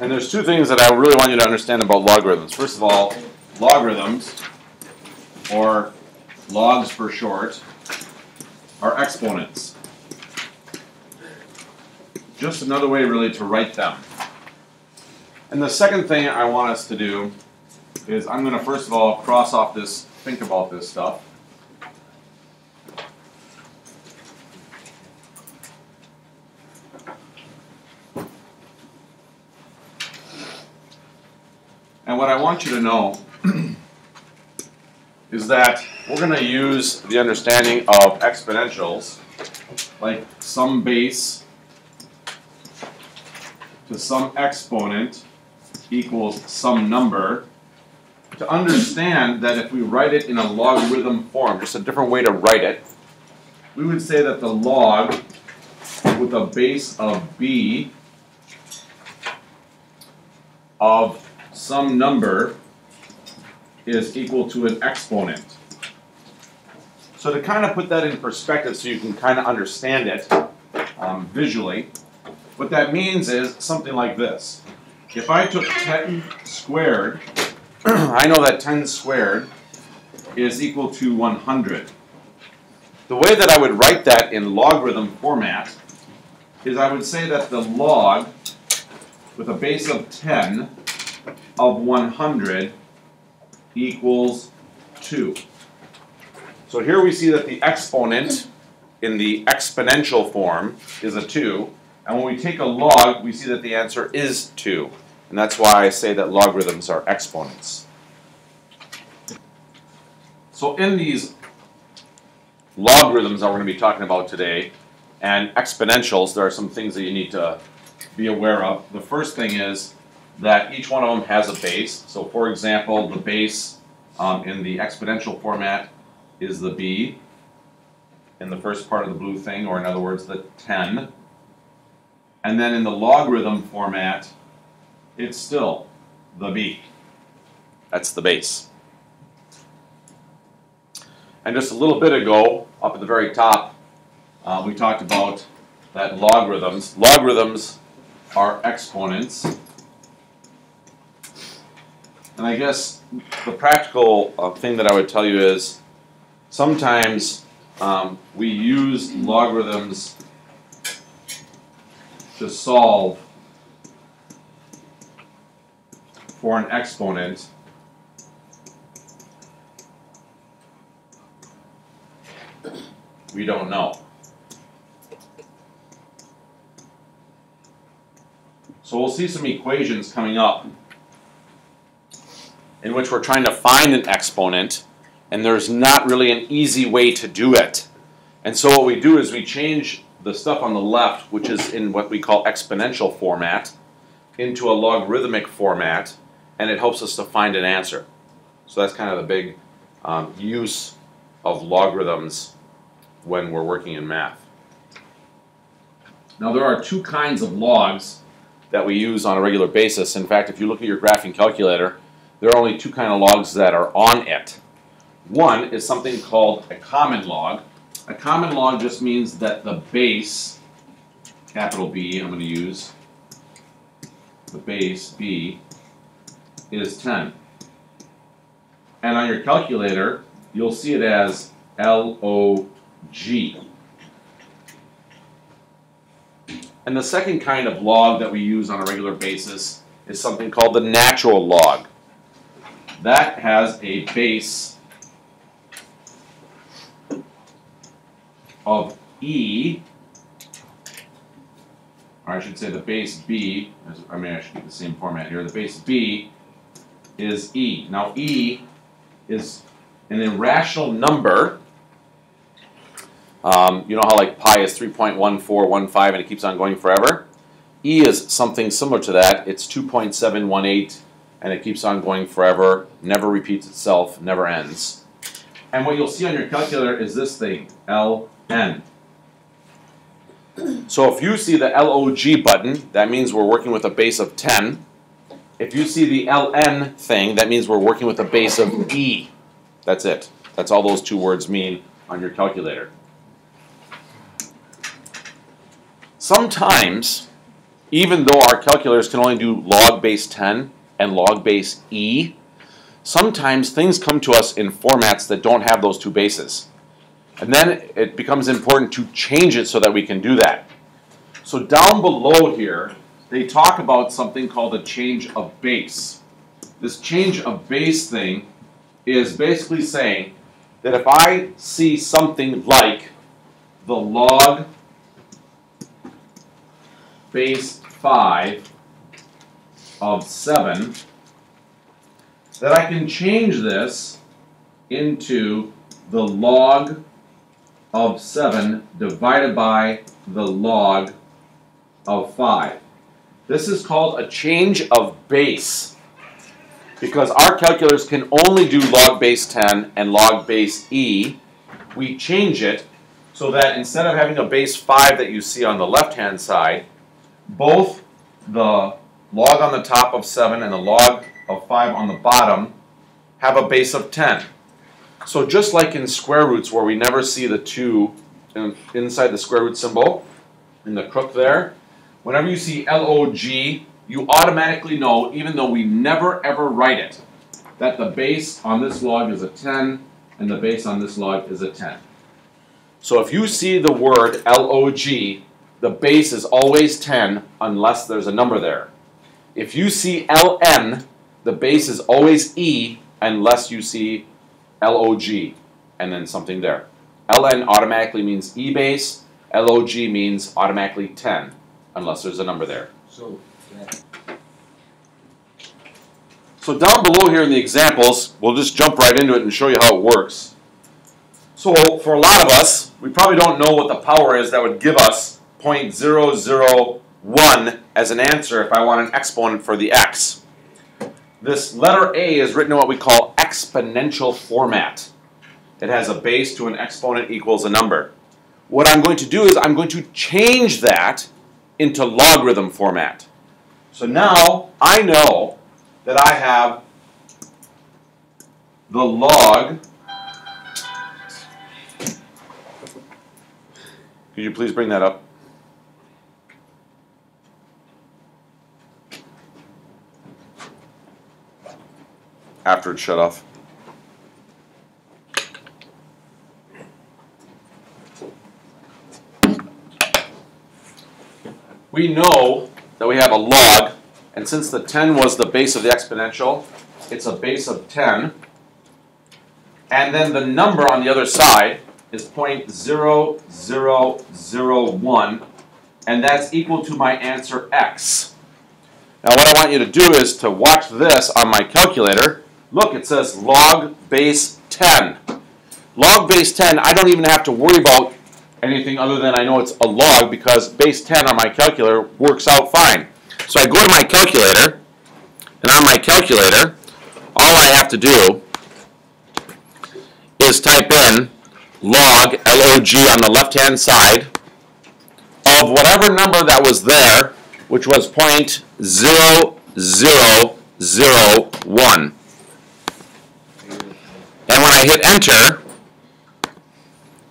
And there's two things that I really want you to understand about logarithms. First of all, logarithms, or logs for short, are exponents. Just another way really to write them. And the second thing I want us to do is I'm going to first of all cross off this, think about this stuff. And what I want you to know is that we're going to use the understanding of exponentials, like some base to some exponent equals some number, to understand that if we write it in a logarithm form, just a different way to write it, we would say that the log with a base of b of some number is equal to an exponent. So to kind of put that in perspective so you can kind of understand it visually, what that means is something like this. If I took 10 squared, I know that 10 squared is equal to 100. The way that I would write that in logarithm format is I would say that the log with a base of 10 of 100 equals 2. So here we see that the exponent in the exponential form is a 2, and when we take a log, we see that the answer is 2. And that's why I say that logarithms are exponents. So in these logarithms that we're going to be talking about today, and exponentials, there are some things that you need to be aware of. The first thing is that each one of them has a base. So for example, the base in the exponential format is the b in the first part of the blue thing, or in other words, the 10. And then in the logarithm format, it's still the b. That's the base. And just a little bit ago, up at the very top, we talked about that logarithms are exponents. And I guess the practical thing that I would tell you is sometimes we use logarithms to solve for an exponent. We don't know. So we'll see some equations coming up in which we're trying to find an exponent, and there's not really an easy way to do it. And so what we do is we change the stuff on the left, which is in what we call exponential format, into a logarithmic format, and it helps us to find an answer. So that's kind of the big use of logarithms when we're working in math. Now there are two kinds of logs that we use on a regular basis. In fact, if you look at your graphing calculator, there are only two kinds of logs that are on it. One is something called a common log. A common log just means that the base, capital B, I'm going to use, the base, B, is 10. And on your calculator, you'll see it as LOG. And the second kind of log that we use on a regular basis is something called the natural log. That has a base of E, or I should say the base B, I should get the same format here, the base B is E. Now E is an irrational number. You know how like pi is 3.1415 and it keeps on going forever? E is something similar to that. It's 2.718 and it keeps on going forever, never repeats itself, never ends. And what you'll see on your calculator is this thing, LN. So if you see the LOG button, that means we're working with a base of 10. If you see the LN thing, that means we're working with a base of E. That's it. That's all those two words mean on your calculator. Sometimes even though our calculators can only do log base 10 and log base e, sometimes things come to us in formats that don't have those two bases. And then it becomes important to change it so that we can do that. So down below here, they talk about something called a change of base. This change of base thing is basically saying that if I see something like the log base 5 of 7, that I can change this into the log of 7 divided by the log of 5. This is called a change of base, because our calculators can only do log base 10 and log base e. We change it so that instead of having a base 5 that you see on the left-hand side, both the log on the top of 7 and the log of 5 on the bottom have a base of 10. So just like in square roots where we never see the 2 inside the square root symbol, in the crook there, whenever you see log, you automatically know, even though we never ever write it, that the base on this log is a 10 and the base on this log is a 10. So if you see the word log, the base is always 10 unless there's a number there. If you see ln, the base is always e unless you see log and then something there. ln automatically means e base, log means automatically 10 unless there's a number there. So down below here in the examples, we'll just jump right into it and show you how it works. So for a lot of us, we probably don't know what the power is that would give us 0.001 as an answer if I want an exponent for the x. This letter A is written in what we call exponential format. It has a base to an exponent equals a number. What I'm going to do is I'm going to change that into logarithm format. So now I know that I have the log. Could you please bring that up? After it's shut off. We know that we have a log, and since the 10 was the base of the exponential, it's a base of 10. And then the number on the other side is 0.0001, and that's equal to my answer x. Now what I want you to do is to watch this on my calculator. Look, it says log base 10. Log base 10, I don't even have to worry about anything other than I know it's a log because base 10 on my calculator works out fine. So I go to my calculator, and on my calculator, all I have to do is type in log, log on the left-hand side, of whatever number that was there, which was 0.0001. And when I hit enter,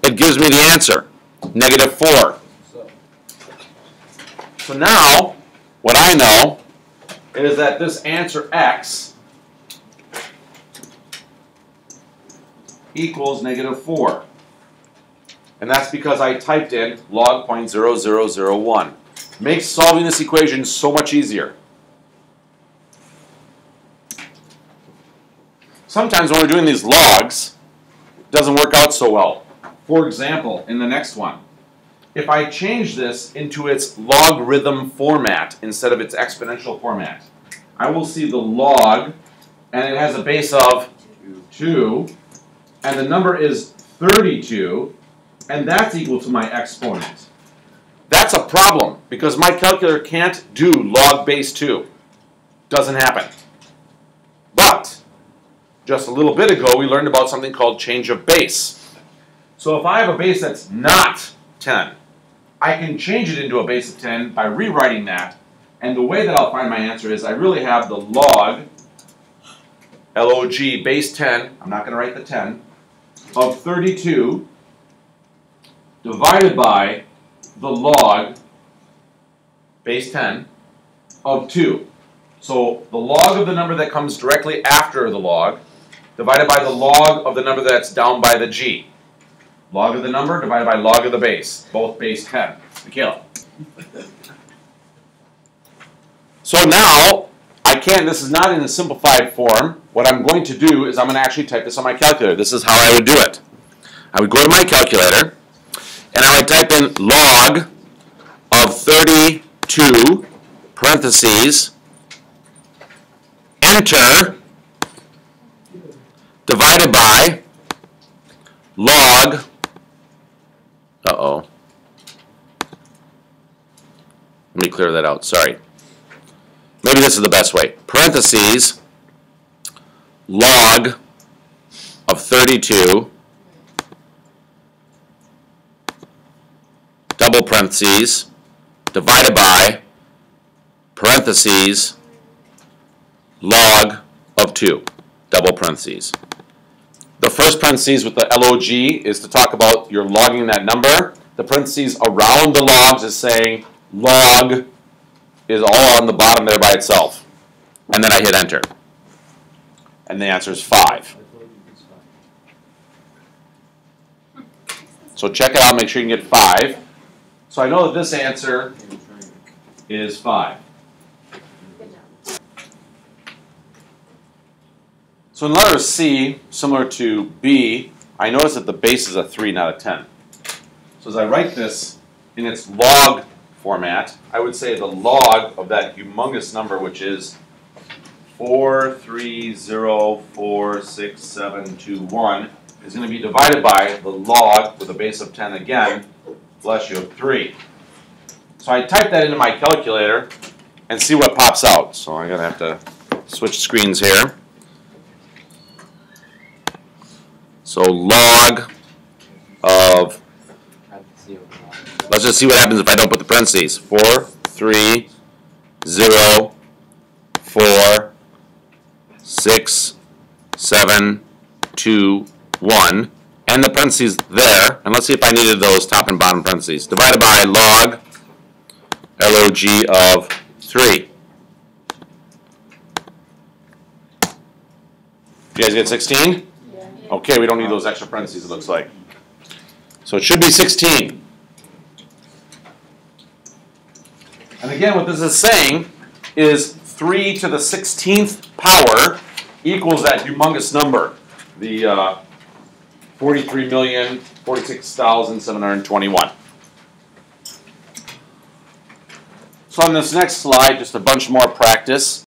it gives me the answer, -4. So now, what I know is that this answer x equals -4. And that's because I typed in log 0.0001. Makes solving this equation so much easier. Sometimes when we're doing these logs, it doesn't work out so well. For example, in the next one, if I change this into its logarithm format instead of its exponential format, I will see the log, and it has a base of 2, and the number is 32, and that's equal to my exponent. That's a problem, because my calculator can't do log base 2. Doesn't happen. But, just a little bit ago, we learned about something called change of base. So if I have a base that's not 10, I can change it into a base of 10 by rewriting that. And the way that I'll find my answer is I really have the log, base 10, I'm not going to write the 10, of 32 divided by the log base 10, of 2. So the log of the number that comes directly after the log divided by the log of the number that's down by the g. Log of the number divided by log of the base, both base 10. Michaela. So now, this is not in a simplified form. What I'm going to do is I'm going to actually type this on my calculator. This is how I would do it. I would go to my calculator, and I would type in log of 32, parentheses, enter, divided by log, let me clear that out, sorry. Maybe this is the best way. Parentheses, log of 32, double parentheses, divided by, parentheses, log of 2, double parentheses. The first parentheses with the log is to talk about you're logging that number. The parentheses around the logs is saying log is all on the bottom there by itself. And then I hit enter. And the answer is 5. So check it out, make sure you can get 5. So I know that this answer is 5. So in letter C, similar to B, I notice that the base is a 3, not a 10. So as I write this in its log format, I would say the log of that humongous number, which is 4304671, is going to be divided by the log with a base of 10 again, bless you, of 3. So I type that into my calculator and see what pops out. So I'm going to have to switch screens here. So log of, let's just see what happens if I don't put the parentheses. 4304671, and the parentheses there. And let's see if I needed those top and bottom parentheses. Divided by log of 3. You guys get 16? Okay, we don't need those extra parentheses, it looks like. So it should be 16. And again, what this is saying is 3 to the 16th power equals that humongous number, the 43,046,721. So on this next slide, just a bunch more practice.